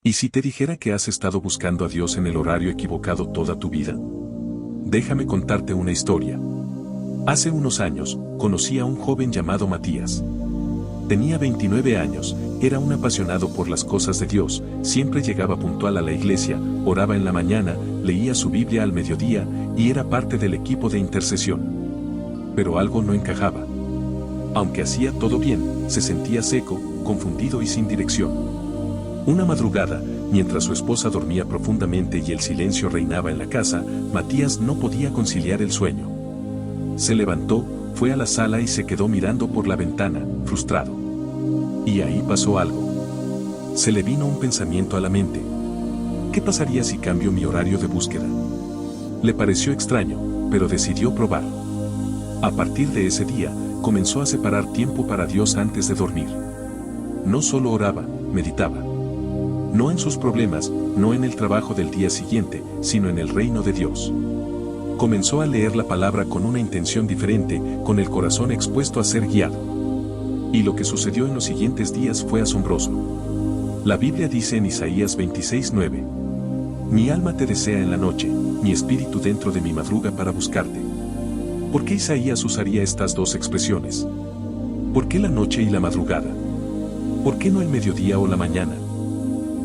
¿Y si te dijera que has estado buscando a Dios en el horario equivocado toda tu vida? Déjame contarte una historia. Hace unos años, conocí a un joven llamado Matías. Tenía 29 años, era un apasionado por las cosas de Dios, siempre llegaba puntual a la iglesia, oraba en la mañana, leía su Biblia al mediodía y era parte del equipo de intercesión. Pero algo no encajaba. Aunque hacía todo bien, se sentía seco, confundido y sin dirección. Una madrugada, mientras su esposa dormía profundamente y el silencio reinaba en la casa, Matías no podía conciliar el sueño. Se levantó, fue a la sala y se quedó mirando por la ventana, frustrado. Y ahí pasó algo. Se le vino un pensamiento a la mente. ¿Qué pasaría si cambio mi horario de búsqueda? Le pareció extraño, pero decidió probar. A partir de ese día, comenzó a separar tiempo para Dios antes de dormir. No solo oraba, meditaba. No en sus problemas, no en el trabajo del día siguiente, sino en el reino de Dios. Comenzó a leer la palabra con una intención diferente, con el corazón expuesto a ser guiado. Y lo que sucedió en los siguientes días fue asombroso. La Biblia dice en Isaías 26:9: Mi alma te desea en la noche, mi espíritu dentro de mi madruga para buscarte. ¿Por qué Isaías usaría estas dos expresiones? ¿Por qué la noche y la madrugada? ¿Por qué no el mediodía o la mañana?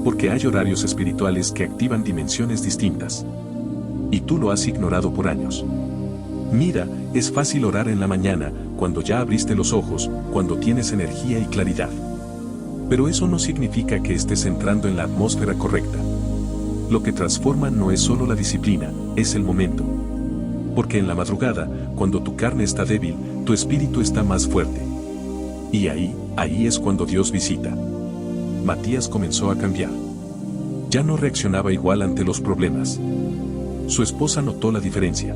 Porque hay horarios espirituales que activan dimensiones distintas. Y tú lo has ignorado por años. Mira, es fácil orar en la mañana, cuando ya abriste los ojos, cuando tienes energía y claridad. Pero eso no significa que estés entrando en la atmósfera correcta. Lo que transforma no es solo la disciplina, es el momento. Porque en la madrugada, cuando tu carne está débil, tu espíritu está más fuerte. Y ahí es cuando Dios visita. Matías comenzó a cambiar. Ya no reaccionaba igual ante los problemas. Su esposa notó la diferencia.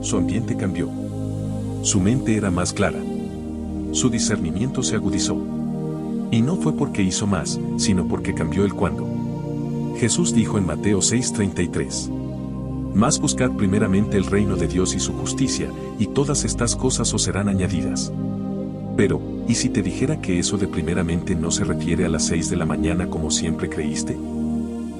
Su ambiente cambió. Su mente era más clara. Su discernimiento se agudizó. Y no fue porque hizo más, sino porque cambió el cuándo. Jesús dijo en Mateo 6:33: Mas buscad primeramente el reino de Dios y su justicia, y todas estas cosas os serán añadidas. Pero, ¿y si te dijera que eso de primeramente no se refiere a las 6 de la mañana como siempre creíste?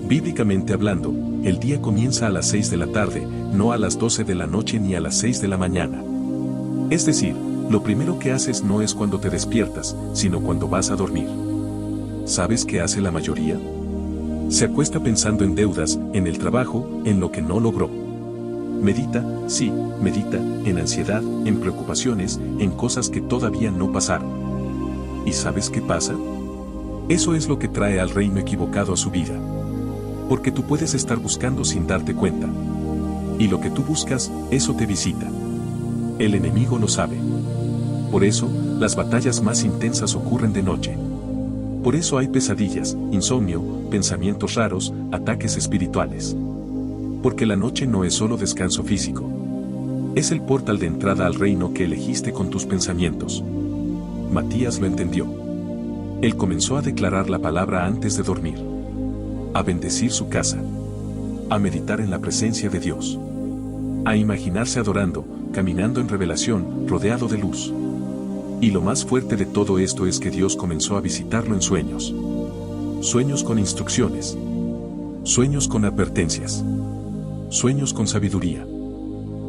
Bíblicamente hablando, el día comienza a las 6 de la tarde, no a las 12 de la noche ni a las 6 de la mañana. Es decir, lo primero que haces no es cuando te despiertas, sino cuando vas a dormir. ¿Sabes qué hace la mayoría? Se acuesta pensando en deudas, en el trabajo, en lo que no logró. Medita, sí, medita, en ansiedad, en preocupaciones, en cosas que todavía no pasaron. ¿Y sabes qué pasa? Eso es lo que trae al reino equivocado a su vida. Porque tú puedes estar buscando sin darte cuenta. Y lo que tú buscas, eso te visita. El enemigo lo sabe. Por eso, las batallas más intensas ocurren de noche. Por eso hay pesadillas, insomnio, pensamientos raros, ataques espirituales. Porque la noche no es solo descanso físico. Es el portal de entrada al reino que elegiste con tus pensamientos. Matías lo entendió. Él comenzó a declarar la palabra antes de dormir. A bendecir su casa. A meditar en la presencia de Dios. A imaginarse adorando, caminando en revelación, rodeado de luz. Y lo más fuerte de todo esto es que Dios comenzó a visitarlo en sueños. Sueños con instrucciones. Sueños con advertencias. Sueños con sabiduría.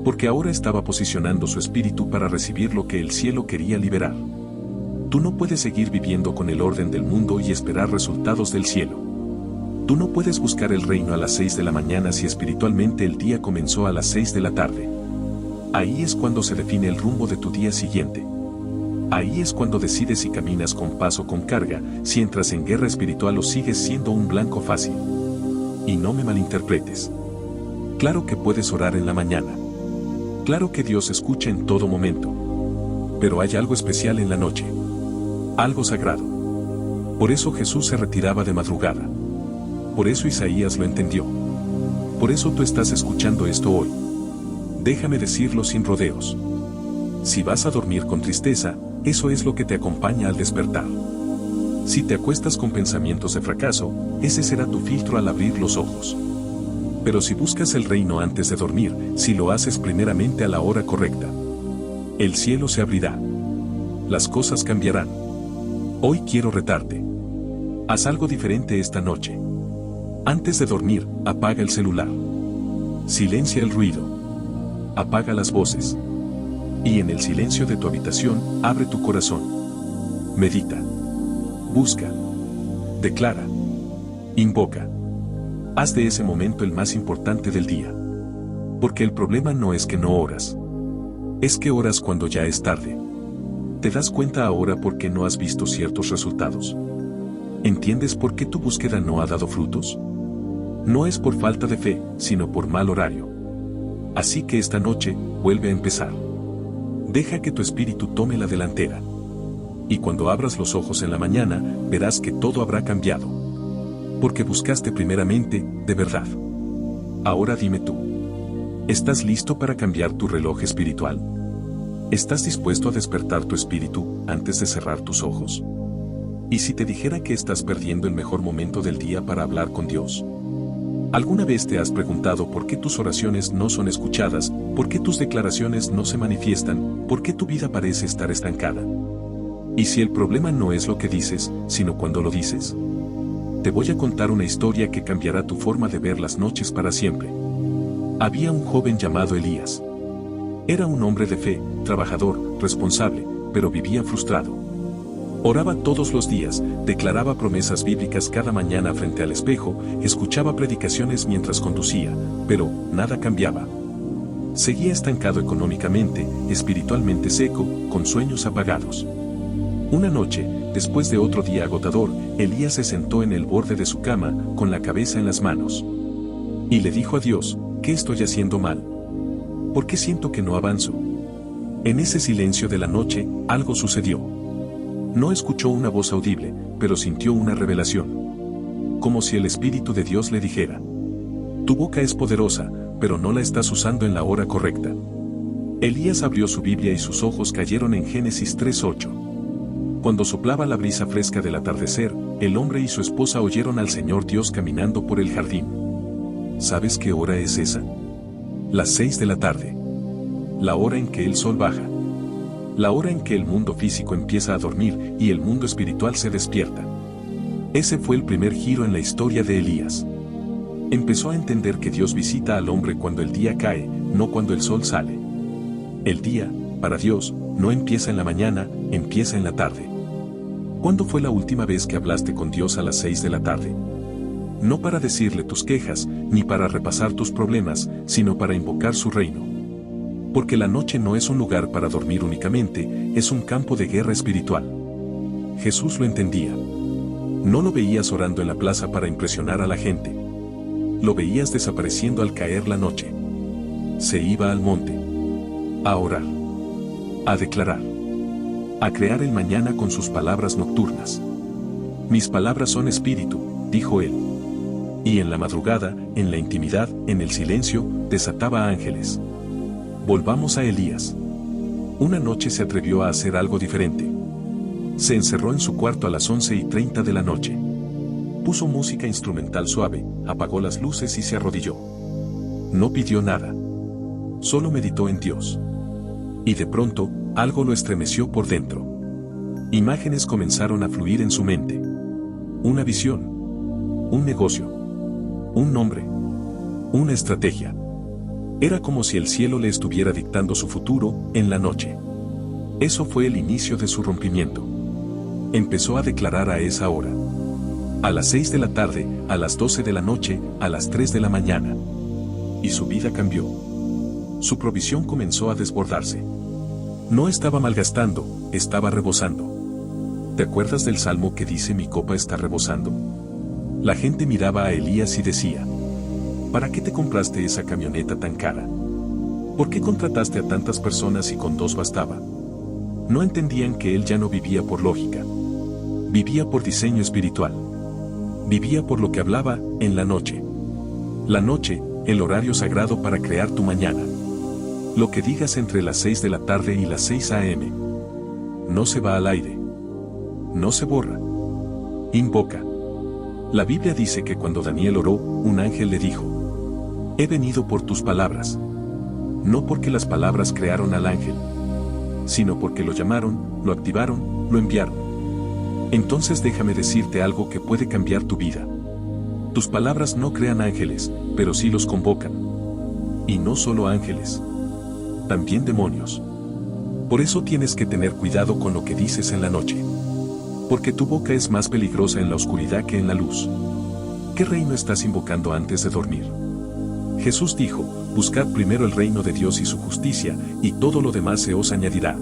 Porque ahora estaba posicionando su espíritu para recibir lo que el cielo quería liberar. Tú no puedes seguir viviendo con el orden del mundo y esperar resultados del cielo. Tú no puedes buscar el reino a las 6 de la mañana si espiritualmente el día comenzó a las 6 de la tarde. Ahí es cuando se define el rumbo de tu día siguiente. Ahí es cuando decides si caminas con paz o con carga, si entras en guerra espiritual o sigues siendo un blanco fácil. Y no me malinterpretes. Claro que puedes orar en la mañana. Claro que Dios escucha en todo momento. Pero hay algo especial en la noche. Algo sagrado. Por eso Jesús se retiraba de madrugada. Por eso Isaías lo entendió. Por eso tú estás escuchando esto hoy. Déjame decirlo sin rodeos. Si vas a dormir con tristeza, eso es lo que te acompaña al despertar. Si te acuestas con pensamientos de fracaso, ese será tu filtro al abrir los ojos. Pero si buscas el reino antes de dormir, si lo haces primeramente a la hora correcta, el cielo se abrirá. Las cosas cambiarán. Hoy quiero retarte. Haz algo diferente esta noche. Antes de dormir, apaga el celular. Silencia el ruido. Apaga las voces. Y en el silencio de tu habitación, abre tu corazón. Medita. Busca. Declara. Invoca. Haz de ese momento el más importante del día. Porque el problema no es que no oras. Es que oras cuando ya es tarde. ¿Te das cuenta ahora por qué no has visto ciertos resultados? ¿Entiendes por qué tu búsqueda no ha dado frutos? No es por falta de fe, sino por mal horario. Así que esta noche, vuelve a empezar. Deja que tu espíritu tome la delantera. Y cuando abras los ojos en la mañana, verás que todo habrá cambiado. Porque buscaste primeramente, de verdad. Ahora dime tú. ¿Estás listo para cambiar tu reloj espiritual? ¿Estás dispuesto a despertar tu espíritu antes de cerrar tus ojos? ¿Y si te dijera que estás perdiendo el mejor momento del día para hablar con Dios? ¿Alguna vez te has preguntado por qué tus oraciones no son escuchadas, por qué tus declaraciones no se manifiestan, por qué tu vida parece estar estancada? ¿Y si el problema no es lo que dices, sino cuando lo dices? Te voy a contar una historia que cambiará tu forma de ver las noches para siempre. Había un joven llamado Elías. Era un hombre de fe, trabajador, responsable, pero vivía frustrado. Oraba todos los días, declaraba promesas bíblicas cada mañana frente al espejo, escuchaba predicaciones mientras conducía, pero nada cambiaba. Seguía estancado económicamente, espiritualmente seco, con sueños apagados. Una noche, después de otro día agotador, Elías se sentó en el borde de su cama, con la cabeza en las manos. Y le dijo a Dios, ¿qué estoy haciendo mal? ¿Por qué siento que no avanzo? En ese silencio de la noche, algo sucedió. No escuchó una voz audible, pero sintió una revelación. Como si el Espíritu de Dios le dijera: tu boca es poderosa, pero no la estás usando en la hora correcta. Elías abrió su Biblia y sus ojos cayeron en Génesis 3:8. Cuando soplaba la brisa fresca del atardecer, el hombre y su esposa oyeron al Señor Dios caminando por el jardín. ¿Sabes qué hora es esa? Las 6 de la tarde. La hora en que el sol baja. La hora en que el mundo físico empieza a dormir y el mundo espiritual se despierta. Ese fue el primer giro en la historia de Elías. Empezó a entender que Dios visita al hombre cuando el día cae, no cuando el sol sale. El día, para Dios, no empieza en la mañana, empieza en la tarde. ¿Cuándo fue la última vez que hablaste con Dios a las 6 de la tarde? No para decirle tus quejas, ni para repasar tus problemas, sino para invocar su reino. Porque la noche no es un lugar para dormir únicamente, es un campo de guerra espiritual. Jesús lo entendía. No lo veías orando en la plaza para impresionar a la gente. Lo veías desapareciendo al caer la noche. Se iba al monte. A orar. A declarar. A crear el mañana con sus palabras nocturnas. Mis palabras son espíritu, dijo él. Y en la madrugada, en la intimidad, en el silencio, desataba ángeles. Volvamos a Elías. Una noche se atrevió a hacer algo diferente. Se encerró en su cuarto a las 11:30 de la noche. Puso música instrumental suave, apagó las luces y se arrodilló. No pidió nada. Solo meditó en Dios. Y de pronto, algo lo estremeció por dentro. Imágenes comenzaron a fluir en su mente. Una visión. Un negocio. Un nombre. Una estrategia. Era como si el cielo le estuviera dictando su futuro, en la noche. Eso fue el inicio de su rompimiento. Empezó a declarar a esa hora. A las 6 de la tarde, a las 12 de la noche, a las 3 de la mañana. Y su vida cambió. Su provisión comenzó a desbordarse. No estaba malgastando, estaba rebosando. ¿Te acuerdas del salmo que dice mi copa está rebosando? La gente miraba a Elías y decía: ¿para qué te compraste esa camioneta tan cara? ¿Por qué contrataste a tantas personas y con 2 bastaba? No entendían que él ya no vivía por lógica. Vivía por diseño espiritual. Vivía por lo que hablaba, en la noche. La noche, el horario sagrado para crear tu mañana. Lo que digas entre las 6 de la tarde y las 6 a.m. No se va al aire. No se borra. Invoca. La Biblia dice que cuando Daniel oró, un ángel le dijo: he venido por tus palabras. No porque las palabras crearon al ángel, sino porque lo llamaron, lo activaron, lo enviaron. Entonces déjame decirte algo que puede cambiar tu vida. Tus palabras no crean ángeles, pero sí los convocan. Y no solo ángeles, también demonios. Por eso tienes que tener cuidado con lo que dices en la noche. Porque tu boca es más peligrosa en la oscuridad que en la luz. ¿Qué reino estás invocando antes de dormir? Jesús dijo, buscad primero el reino de Dios y su justicia, y todo lo demás se os añadirá.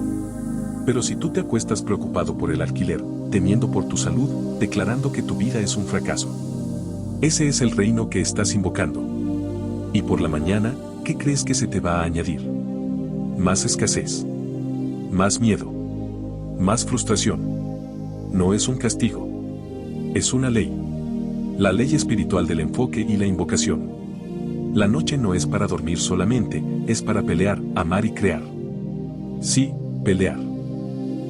Pero si tú te acuestas preocupado por el alquiler, temiendo por tu salud, declarando que tu vida es un fracaso, ese es el reino que estás invocando. Y por la mañana, ¿qué crees que se te va a añadir? Más escasez, más miedo, más frustración. No es un castigo, es una ley. La ley espiritual del enfoque y la invocación. La noche no es para dormir solamente, es para pelear, amar y crear. Sí, pelear.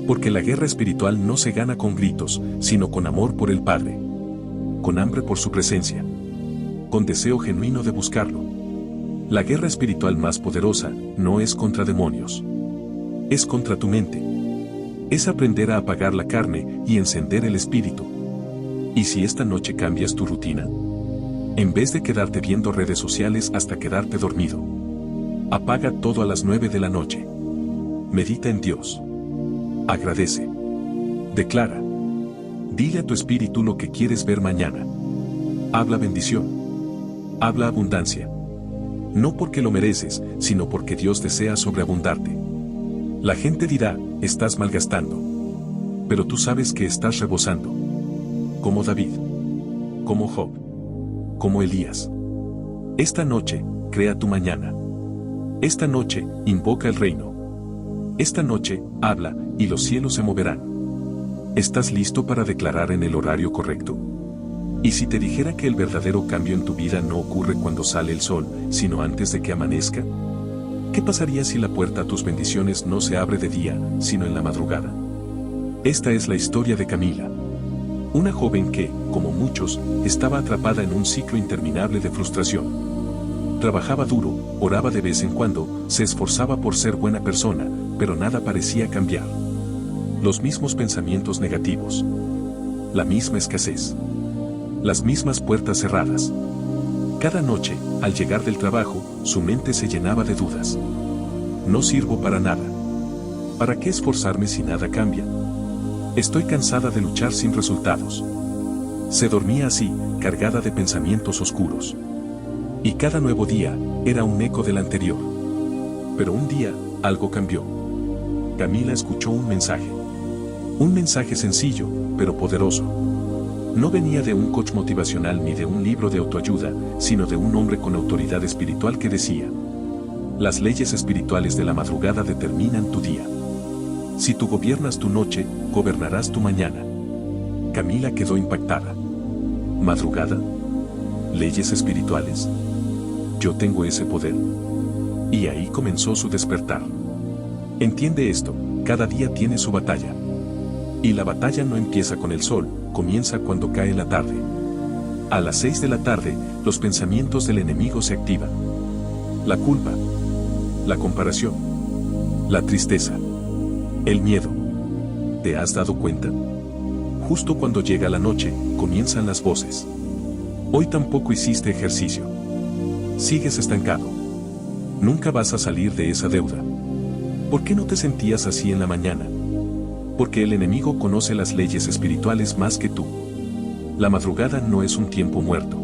Porque la guerra espiritual no se gana con gritos, sino con amor por el Padre. Con hambre por su presencia. Con deseo genuino de buscarlo. La guerra espiritual más poderosa no es contra demonios. Es contra tu mente. Es aprender a apagar la carne y encender el espíritu. ¿Y si esta noche cambias tu rutina? En vez de quedarte viendo redes sociales hasta quedarte dormido. Apaga todo a las 9 de la noche. Medita en Dios. Agradece. Declara. Dile a tu espíritu lo que quieres ver mañana. Habla bendición. Habla abundancia. No porque lo mereces, sino porque Dios desea sobreabundarte. La gente dirá, estás malgastando. Pero tú sabes que estás rebosando. Como David. Como Job. Como Elías. Esta noche, crea tu mañana. Esta noche, invoca el reino. Esta noche, habla, y los cielos se moverán. ¿Estás listo para declarar en el horario correcto? ¿Y si te dijera que el verdadero cambio en tu vida no ocurre cuando sale el sol, sino antes de que amanezca? ¿Qué pasaría si la puerta a tus bendiciones no se abre de día, sino en la madrugada? Esta es la historia de Camila. Una joven que, como muchos, estaba atrapada en un ciclo interminable de frustración. Trabajaba duro, oraba de vez en cuando, se esforzaba por ser buena persona, pero nada parecía cambiar. Los mismos pensamientos negativos. La misma escasez. Las mismas puertas cerradas. Cada noche, al llegar del trabajo, su mente se llenaba de dudas. No sirvo para nada. ¿Para qué esforzarme si nada cambia? Estoy cansada de luchar sin resultados. Se dormía así, cargada de pensamientos oscuros. Y cada nuevo día, era un eco del anterior. Pero un día, algo cambió. Camila escuchó un mensaje. Un mensaje sencillo, pero poderoso. No venía de un coach motivacional ni de un libro de autoayuda, sino de un hombre con autoridad espiritual que decía: las leyes espirituales de la madrugada determinan tu día. Si tú gobiernas tu noche, gobernarás tu mañana. Camila quedó impactada. ¿Madrugada? ¿Leyes espirituales? ¿Yo tengo ese poder? Y ahí comenzó su despertar. Entiende esto, cada día tiene su batalla. Y la batalla no empieza con el sol, comienza cuando cae la tarde. A las 6 de la tarde, los pensamientos del enemigo se activan. La culpa, la comparación, la tristeza, el miedo. ¿Te has dado cuenta? Justo cuando llega la noche, comienzan las voces. Hoy tampoco hiciste ejercicio. Sigues estancado. Nunca vas a salir de esa deuda. ¿Por qué no te sentías así en la mañana? Porque el enemigo conoce las leyes espirituales más que tú. La madrugada no es un tiempo muerto.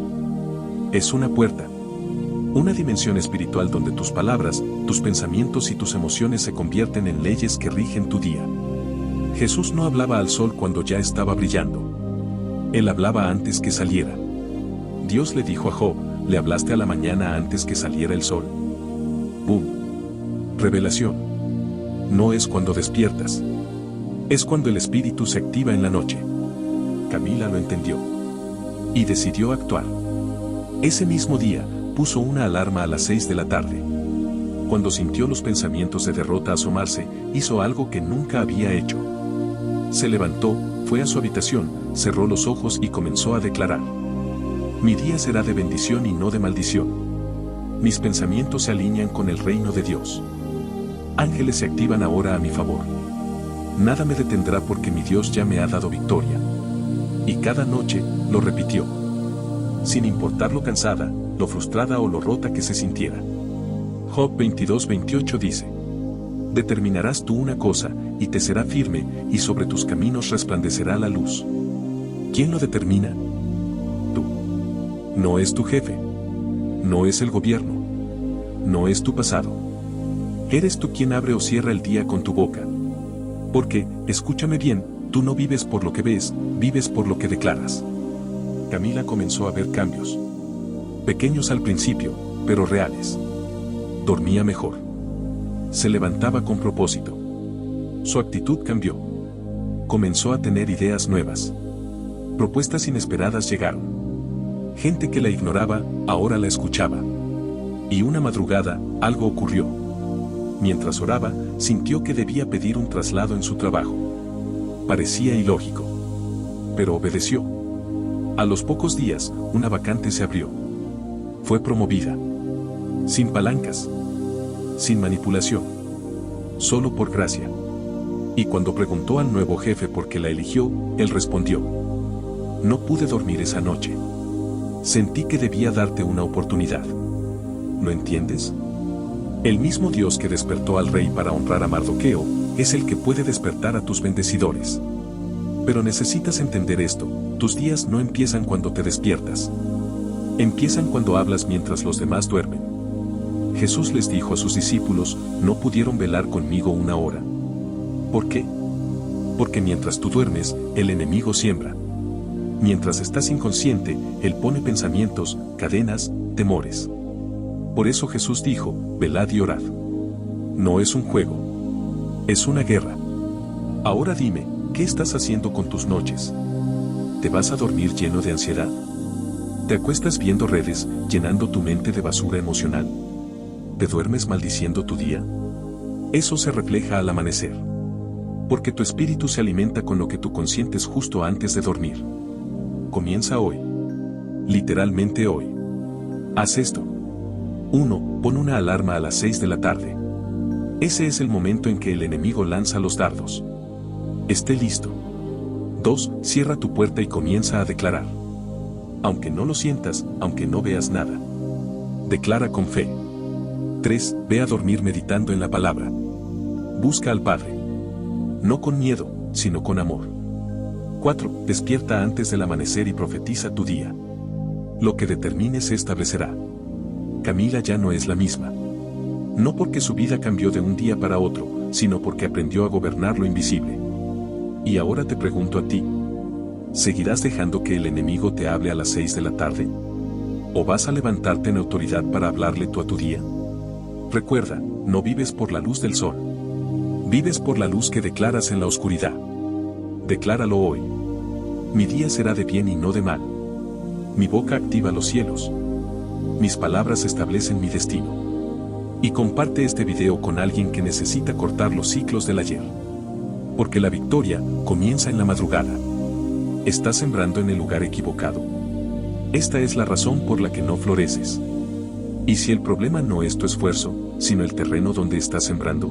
Es una puerta. Una dimensión espiritual donde tus palabras, tus pensamientos y tus emociones se convierten en leyes que rigen tu día. Jesús no hablaba al sol cuando ya estaba brillando. Él hablaba antes que saliera. Dios le dijo a Job: ¿le hablaste a la mañana antes que saliera el sol? ¡Bum! Revelación. No es cuando despiertas. Es cuando el espíritu se activa en la noche. Camila lo entendió. Y decidió actuar. Ese mismo día, puso una alarma a las 6 de la tarde. Cuando sintió los pensamientos de derrota asomarse, hizo algo que nunca había hecho. Se levantó, fue a su habitación, cerró los ojos y comenzó a declarar: mi día será de bendición y no de maldición. Mis pensamientos se alinean con el reino de Dios. Ángeles se activan ahora a mi favor. Nada me detendrá porque mi Dios ya me ha dado victoria. Y cada noche, lo repitió. sin importar lo cansada, lo frustrada o lo rota que se sintiera. Job 22:28 dice: determinarás tú una cosa, y te será firme, y sobre tus caminos resplandecerá la luz. ¿Quién lo determina? Tú. No es tu jefe. No es el gobierno. No es tu pasado. Eres tú quien abre o cierra el día con tu boca. Porque, escúchame bien, tú no vives por lo que ves, vives por lo que declaras. Camila comenzó a ver cambios. Pequeños al principio, pero reales. Dormía mejor. Se levantaba con propósito. Su actitud cambió. Comenzó a tener ideas nuevas. Propuestas inesperadas llegaron. Gente que la ignoraba, ahora la escuchaba. Y una madrugada, algo ocurrió. Mientras oraba, sintió que debía pedir un traslado en su trabajo. Parecía ilógico. Pero obedeció. A los pocos días, una vacante se abrió. Fue promovida. Sin palancas. Sin manipulación. Solo por gracia. Y cuando preguntó al nuevo jefe por qué la eligió, él respondió: no pude dormir esa noche. Sentí que debía darte una oportunidad. ¿Lo entiendes? El mismo Dios que despertó al rey para honrar a Mardoqueo, es el que puede despertar a tus bendecidores. Pero necesitas entender esto: tus días no empiezan cuando te despiertas. Empiezan cuando hablas mientras los demás duermen. Jesús les dijo a sus discípulos: no pudieron velar conmigo una hora. ¿Por qué? Porque mientras tú duermes, el enemigo siembra. Mientras estás inconsciente, él pone pensamientos, cadenas, temores. Por eso Jesús dijo: velad y orad. No es un juego. Es una guerra. Ahora dime, ¿qué estás haciendo con tus noches? ¿Te vas a dormir lleno de ansiedad? ¿Te acuestas viendo redes, llenando tu mente de basura emocional? ¿Te duermes maldiciendo tu día? Eso se refleja al amanecer. Porque tu espíritu se alimenta con lo que tú consientes justo antes de dormir. Comienza hoy. Literalmente hoy. Haz esto. 1. Pon una alarma a las 6 de la tarde. Ese es el momento en que el enemigo lanza los dardos. Esté listo. 2. Cierra tu puerta y comienza a declarar. Aunque no lo sientas, aunque no veas nada. Declara con fe. 3. Ve a dormir meditando en la palabra. Busca al Padre. No con miedo, sino con amor. 4. Despierta antes del amanecer y profetiza tu día. Lo que determines se establecerá. Camila ya no es la misma. No porque su vida cambió de un día para otro, sino porque aprendió a gobernar lo invisible. Y ahora te pregunto a ti: ¿seguirás dejando que el enemigo te hable a las 6 de la tarde? ¿O vas a levantarte en autoridad para hablarle tú a tu día? Recuerda, no vives por la luz del sol. Vives por la luz que declaras en la oscuridad. Decláralo hoy. Mi día será de bien y no de mal. Mi boca activa los cielos. Mis palabras establecen mi destino. Y comparte este video con alguien que necesita cortar los ciclos del ayer. Porque la victoria comienza en la madrugada. ¿Estás sembrando en el lugar equivocado? Esta es la razón por la que no floreces. ¿Y si el problema no es tu esfuerzo, sino el terreno donde estás sembrando?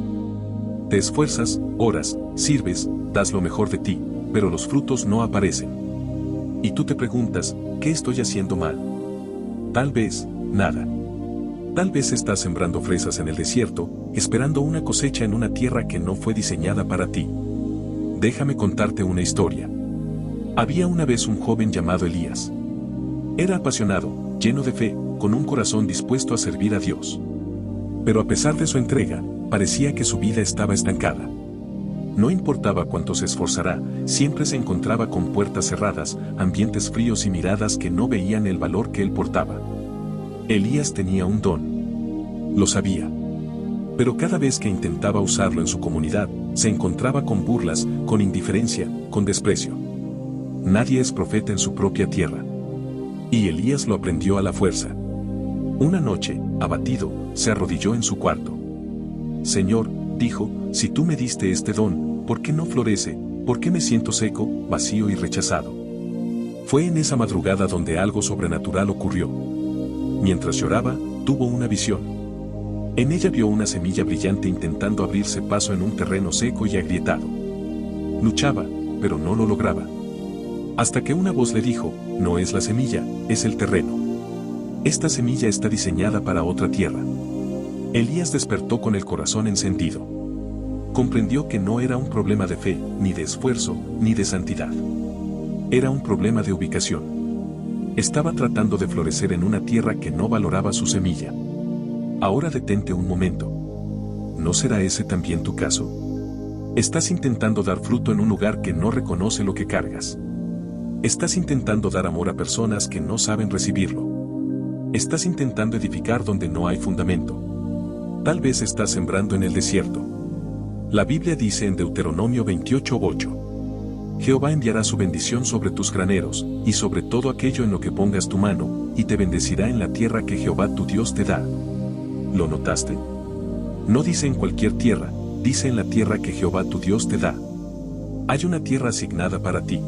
Te esfuerzas, oras, sirves, das lo mejor de ti, pero los frutos no aparecen. Y tú te preguntas: ¿qué estoy haciendo mal? Tal vez, nada. Tal vez estás sembrando fresas en el desierto, esperando una cosecha en una tierra que no fue diseñada para ti. Déjame contarte una historia. Había una vez un joven llamado Elías. Era apasionado, lleno de fe, con un corazón dispuesto a servir a Dios. Pero a pesar de su entrega, parecía que su vida estaba estancada. No importaba cuánto se esforzara, siempre se encontraba con puertas cerradas, ambientes fríos y miradas que no veían el valor que él portaba. Elías tenía un don. Lo sabía. Pero cada vez que intentaba usarlo en su comunidad, se encontraba con burlas, con indiferencia, con desprecio. Nadie es profeta en su propia tierra. Y Elías lo aprendió a la fuerza. Una noche, abatido, se arrodilló en su cuarto. Señor, dijo, si tú me diste este don, ¿por qué no florece? ¿Por qué me siento seco, vacío y rechazado? Fue en esa madrugada donde algo sobrenatural ocurrió. Mientras lloraba, tuvo una visión. En ella vio una semilla brillante intentando abrirse paso en un terreno seco y agrietado. Luchaba, pero no lo lograba. Hasta que una voz le dijo, no es la semilla, es el terreno. Esta semilla está diseñada para otra tierra. Elías despertó con el corazón encendido. Comprendió que no era un problema de fe, ni de esfuerzo, ni de santidad. Era un problema de ubicación. Estaba tratando de florecer en una tierra que no valoraba su semilla. Ahora detente un momento. ¿No será ese también tu caso? Estás intentando dar fruto en un lugar que no reconoce lo que cargas. Estás intentando dar amor a personas que no saben recibirlo. Estás intentando edificar donde no hay fundamento. Tal vez estás sembrando en el desierto. La Biblia dice en Deuteronomio 28:8. Jehová enviará su bendición sobre tus graneros, y sobre todo aquello en lo que pongas tu mano, y te bendecirá en la tierra que Jehová tu Dios te da. ¿Lo notaste? No dice en cualquier tierra, dice en la tierra que Jehová tu Dios te da. Hay una tierra asignada para ti.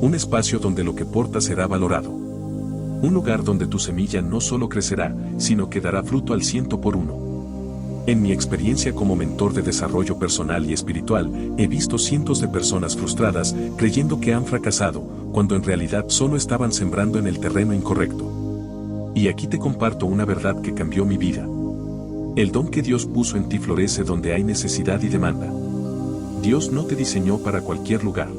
Un espacio donde lo que portas será valorado. Un lugar donde tu semilla no solo crecerá, sino que dará fruto al 100 por uno. En mi experiencia como mentor de desarrollo personal y espiritual, he visto cientos de personas frustradas creyendo que han fracasado, cuando en realidad solo estaban sembrando en el terreno incorrecto. Y aquí te comparto una verdad que cambió mi vida. El don que Dios puso en ti florece donde hay necesidad y demanda. Dios no te diseñó para cualquier lugar.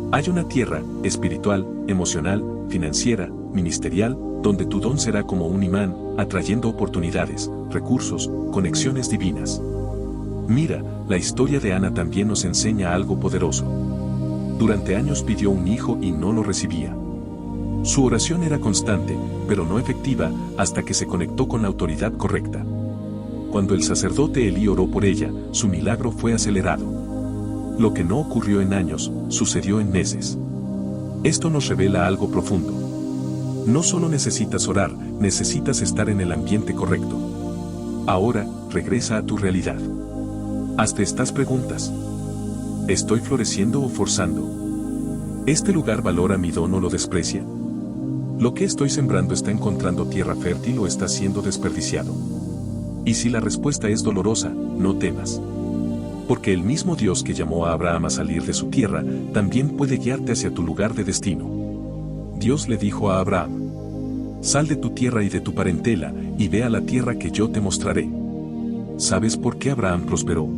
Hay una tierra, espiritual, emocional, financiera, ministerial, donde tu don será como un imán, atrayendo oportunidades, recursos, conexiones divinas. Mira, la historia de Ana también nos enseña algo poderoso. Durante años pidió un hijo y no lo recibía. Su oración era constante, pero no efectiva, hasta que se conectó con la autoridad correcta. Cuando el sacerdote Elí oró por ella, su milagro fue acelerado. Lo que no ocurrió en años, sucedió en meses. Esto nos revela algo profundo. No solo necesitas orar, necesitas estar en el ambiente correcto. Ahora, regresa a tu realidad. Hazte estas preguntas. ¿Estoy floreciendo o forzando? ¿Este lugar valora mi don o lo desprecia? ¿Lo que estoy sembrando está encontrando tierra fértil o está siendo desperdiciado? Y si la respuesta es dolorosa, no temas. Porque el mismo Dios que llamó a Abraham a salir de su tierra, también puede guiarte hacia tu lugar de destino. Dios le dijo a Abraham: sal de tu tierra y de tu parentela, y ve a la tierra que yo te mostraré. ¿Sabes por qué Abraham prosperó?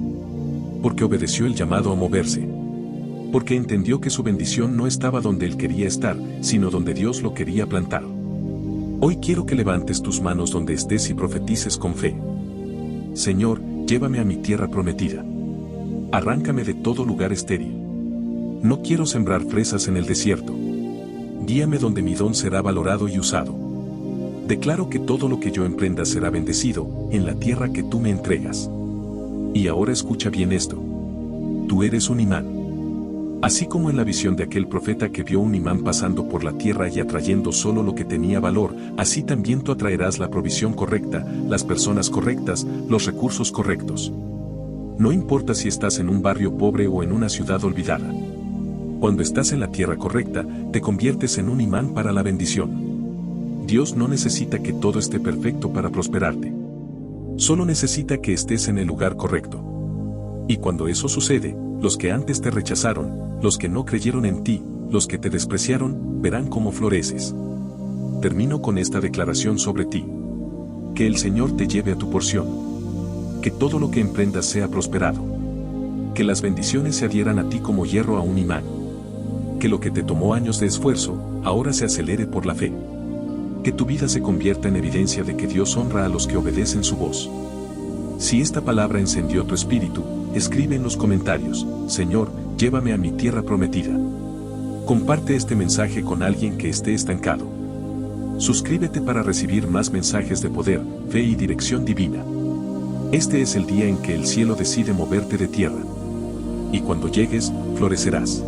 Porque obedeció el llamado a moverse. Porque entendió que su bendición no estaba donde él quería estar, sino donde Dios lo quería plantar. Hoy quiero que levantes tus manos donde estés y profetices con fe. Señor, llévame a mi tierra prometida. Arráncame de todo lugar estéril. No quiero sembrar fresas en el desierto. Guíame donde mi don será valorado y usado. Declaro que todo lo que yo emprenda será bendecido, en la tierra que tú me entregas. Y ahora escucha bien esto. Tú eres un imán. Así como en la visión de aquel profeta que vio un imán pasando por la tierra y atrayendo solo lo que tenía valor, así también tú atraerás la provisión correcta, las personas correctas, los recursos correctos. No importa si estás en un barrio pobre o en una ciudad olvidada. Cuando estás en la tierra correcta, te conviertes en un imán para la bendición. Dios no necesita que todo esté perfecto para prosperarte. Solo necesita que estés en el lugar correcto. Y cuando eso sucede, los que antes te rechazaron, los que no creyeron en ti, los que te despreciaron, verán cómo floreces. Termino con esta declaración sobre ti. Que el Señor te lleve a tu porción. Que todo lo que emprendas sea prosperado. Que las bendiciones se adhieran a ti como hierro a un imán. Que lo que te tomó años de esfuerzo, ahora se acelere por la fe. Que tu vida se convierta en evidencia de que Dios honra a los que obedecen su voz. Si esta palabra encendió tu espíritu, escribe en los comentarios: Señor, llévame a mi tierra prometida. Comparte este mensaje con alguien que esté estancado. Suscríbete para recibir más mensajes de poder, fe y dirección divina. Este es el día en que el cielo decide moverte de tierra. Y cuando llegues, florecerás.